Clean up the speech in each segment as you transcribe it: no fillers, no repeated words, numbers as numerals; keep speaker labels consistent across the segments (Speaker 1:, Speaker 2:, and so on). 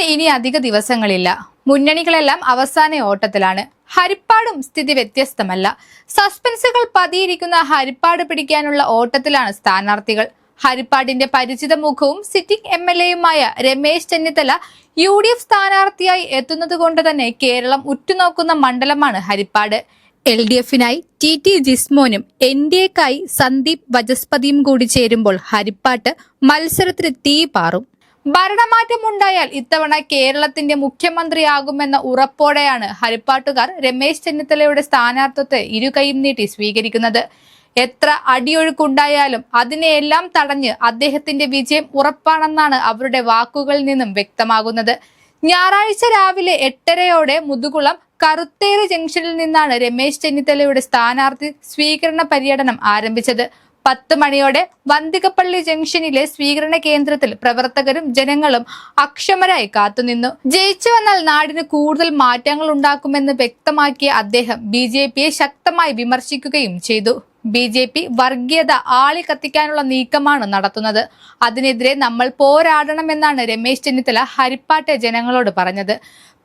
Speaker 1: വോട്ടെടുപ്പിന് ഇനി അധിക ദിവസങ്ങളില്ല. മുന്നണികളെല്ലാം അവസാന ഓട്ടത്തിലാണ്. ഹരിപ്പാടും സ്ഥിതി വ്യത്യസ്തമല്ല. സസ്പെൻസുകൾ പതിയിരിക്കുന്ന ഹരിപ്പാട് പിടിക്കാനുള്ള ഓട്ടത്തിലാണ് സ്ഥാനാർത്ഥികൾ. ഹരിപ്പാടിന്റെ പരിചിത മുഖവും സിറ്റിംഗ് MLA-യുമായ രമേശ് ചെന്നിത്തല UDF സ്ഥാനാർത്ഥിയായി എത്തുന്നതുകൊണ്ട് തന്നെ കേരളം ഉറ്റുനോക്കുന്ന മണ്ഡലമാണ് ഹരിപ്പാട്. LDF-നായി TT ജിസ്മോനും NDA-ക്കായി സന്ദീപ് വചസ്പതിയും കൂടി ചേരുമ്പോൾ ഹരിപ്പാട്ട് മത്സരത്തിന് തീ പാറും. ഭരണമാറ്റമുണ്ടായാൽ ഇത്തവണ കേരളത്തിന്റെ മുഖ്യമന്ത്രിയാകുമെന്ന ഉറപ്പോടെയാണ് ഹരിപ്പാട്ടുകാർ രമേശ് ചെന്നിത്തലയുടെ സ്ഥാനാർത്ഥിത്വത്തെ ഇരുകൈയും നീട്ടി സ്വീകരിക്കുന്നത്. എത്ര അടിയൊഴുക്കുണ്ടായാലും അതിനെയെല്ലാം തടഞ്ഞ് അദ്ദേഹത്തിന്റെ വിജയം ഉറപ്പാണെന്നാണ് അവരുടെ വാക്കുകളിൽ നിന്നും വ്യക്തമാകുന്നത്. ഞായറാഴ്ച രാവിലെ 8:30-ഓടെ മുതുകുളം കറുത്തേറ് ജംഗ്ഷനിൽ നിന്നാണ് രമേശ് ചെന്നിത്തലയുടെ സ്ഥാനാർത്ഥി സ്വീകരണ പര്യടനം ആരംഭിച്ചത്. 10 മണിയോടെ വന്തികപ്പള്ളി ജംഗ്ഷനിലെ സ്വീകരണ കേന്ദ്രത്തിൽ പ്രവർത്തകരും ജനങ്ങളും അക്ഷമരായി കാത്തുനിന്നു. ജയിച്ചു വന്നാൽ നാടിന് കൂടുതൽ മാറ്റങ്ങൾ ഉണ്ടാക്കുമെന്ന് വ്യക്തമാക്കിയ അദ്ദേഹം BJP-യെ ശക്തമായി വിമർശിക്കുകയും ചെയ്തു. BJP വർഗീയത ആളിക്കത്തിക്കാനുള്ള നീക്കമാണ് നടത്തുന്നത്. അതിനെതിരെ നമ്മൾ പോരാടണമെന്നാണ് രമേശ് ചെന്നിത്തല ഹരിപ്പാട്ടെ ജനങ്ങളോട് പറഞ്ഞത്.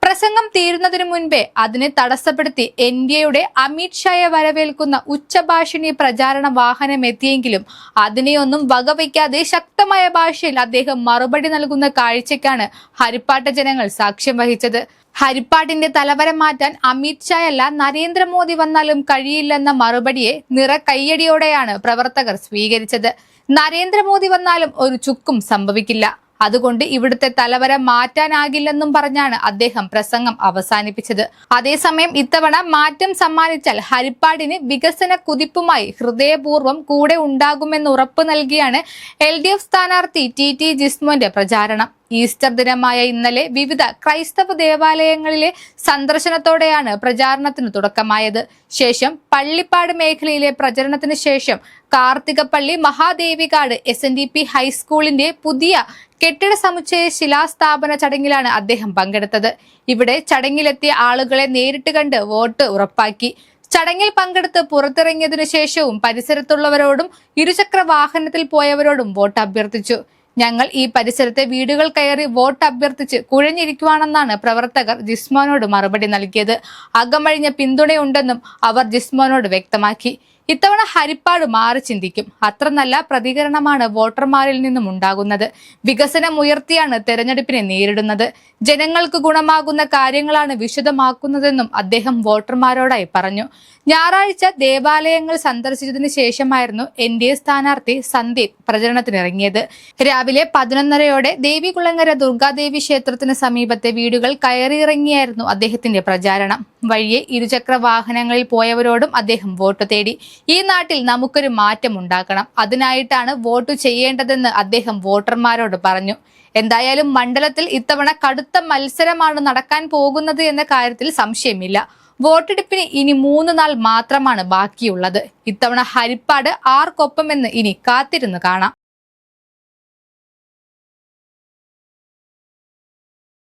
Speaker 1: പ്രസംഗം തീരുന്നതിനു മുൻപേ അതിനെ തടസ്സപ്പെടുത്തി NDA-യുടെ അമിത് ഷായെ വരവേൽക്കുന്ന ഉച്ചഭാഷിണി പ്രചാരണ വാഹനം എത്തിയെങ്കിലും അതിനെയൊന്നും വകവയ്ക്കാതെ ശക്തമായ ഭാഷയിൽ അദ്ദേഹം മറുപടി നൽകുന്ന കാഴ്ചയ്ക്കാണ് ഹരിപ്പാട്ട ജനങ്ങൾ സാക്ഷ്യം വഹിച്ചത്. ഹരിപ്പാടിന്റെ തലവര മാറ്റാൻ അമിത് ഷായല്ല നരേന്ദ്രമോദി വന്നാലും കഴിയില്ലെന്ന മറുപടിയെ നിറ കയ്യടിയോടെയാണ് പ്രവർത്തകർ സ്വീകരിച്ചത്. നരേന്ദ്രമോദി വന്നാലും ഒരു ചുക്കും സംഭവിക്കില്ല, അതുകൊണ്ട് ഇവിടുത്തെ തലവര മാറ്റാനാകില്ലെന്നും പറഞ്ഞാണ് അദ്ദേഹം പ്രസംഗം അവസാനിപ്പിച്ചത്. അതേസമയം ഇത്തവണ മാറ്റം സമ്മാനിച്ചാൽ ഹരിപ്പാടിന് വികസന കുതിപ്പുമായി ഹൃദയപൂർവ്വം കൂടെ ഉണ്ടാകുമെന്ന് ഉറപ്പു നൽകിയാണ് LDF സ്ഥാനാർത്ഥി TT ജിസ്മോന്റെ പ്രചാരണം. ഈസ്റ്റർ ദിനമായ ഇന്നലെ വിവിധ ക്രൈസ്തവ ദേവാലയങ്ങളിലെ സന്ദർശനത്തോടെയാണ് പ്രചാരണത്തിന് തുടക്കമായത്. ശേഷം പള്ളിപ്പാട് മേഖലയിലെ പ്രചരണത്തിന് ശേഷം കാർത്തികപ്പള്ളി മഹാദേവികാട് SNDP ഹൈസ്കൂളിന്റെ പുതിയ കെട്ടിട സമുച്ചയ ശിലാസ്ഥാപന ചടങ്ങിലാണ് അദ്ദേഹം പങ്കെടുത്തത്. ഇവിടെ ചടങ്ങിലെത്തിയ ആളുകളെ നേരിട്ട് കണ്ട് വോട്ട് ഉറപ്പാക്കി. ചടങ്ങിൽ പങ്കെടുത്ത് പുറത്തിറങ്ങിയതിനു ശേഷവും പരിസരത്തുള്ളവരോടും ഇരുചക്ര വാഹനത്തിൽ പോയവരോടും വോട്ട് അഭ്യർത്ഥിച്ചു. ഞങ്ങൾ ഈ പരിസരത്തെ വീടുകൾ കയറി വോട്ട് അഭ്യർത്ഥിച്ച് കുഴഞ്ഞിരിക്കുവാണെന്നാണ് പ്രവർത്തകർ ജിസ്മോനോട് മറുപടി നൽകിയത്. അകമഴിഞ്ഞ പിന്തുണയുണ്ടെന്നും അവർ ജിസ്മോനോട് വ്യക്തമാക്കി. ഇത്തവണ ഹരിപ്പാട് മാറി ചിന്തിക്കും. അത്ര നല്ല പ്രതികരണമാണ് വോട്ടർമാരിൽ നിന്നും ഉണ്ടാകുന്നത്. വികസനം ഉയർത്തിയാണ് തെരഞ്ഞെടുപ്പിനെ നേരിടുന്നത്. ജനങ്ങൾക്ക് ഗുണമാകുന്ന കാര്യങ്ങളാണ് വിശദമാക്കുന്നതെന്നും അദ്ദേഹം വോട്ടർമാരോടായി പറഞ്ഞു. ഞായറാഴ്ച ദേവാലയങ്ങൾ സന്ദർശിച്ചതിന് ശേഷമായിരുന്നു NDA സ്ഥാനാർത്ഥി സന്ദീപ് പ്രചരണത്തിനിറങ്ങിയത്. രാവിലെ 11:30-ഓടെ ദേവികുളങ്ങര ദുർഗാദേവി ക്ഷേത്രത്തിന് സമീപത്തെ വീടുകൾ കയറിയിറങ്ങിയായിരുന്നു അദ്ദേഹത്തിന്റെ പ്രചാരണം. വഴിയെ ഇരുചക്ര വാഹനങ്ങളിൽ പോയവരോടും അദ്ദേഹം വോട്ട് തേടി. ഈ നാട്ടിൽ നമുക്കൊരു മാറ്റം ഉണ്ടാക്കണം, അതിനായിട്ടാണ് വോട്ട് ചെയ്യേണ്ടതെന്ന് അദ്ദേഹം വോട്ടർമാരോട് പറഞ്ഞു. എന്തായാലും മണ്ഡലത്തിൽ ഇത്തവണ കടുത്ത മത്സരമാണ് നടക്കാൻ പോകുന്നത് എന്ന കാര്യത്തിൽ സംശയമില്ല. വോട്ടെടുപ്പിന് ഇനി 3 നാൾ മാത്രമാണ് ബാക്കിയുള്ളത്. ഇത്തവണ ഹരിപ്പാട് ആർക്കൊപ്പമെന്ന് ഇനി കാത്തിരുന്ന് കാണാം.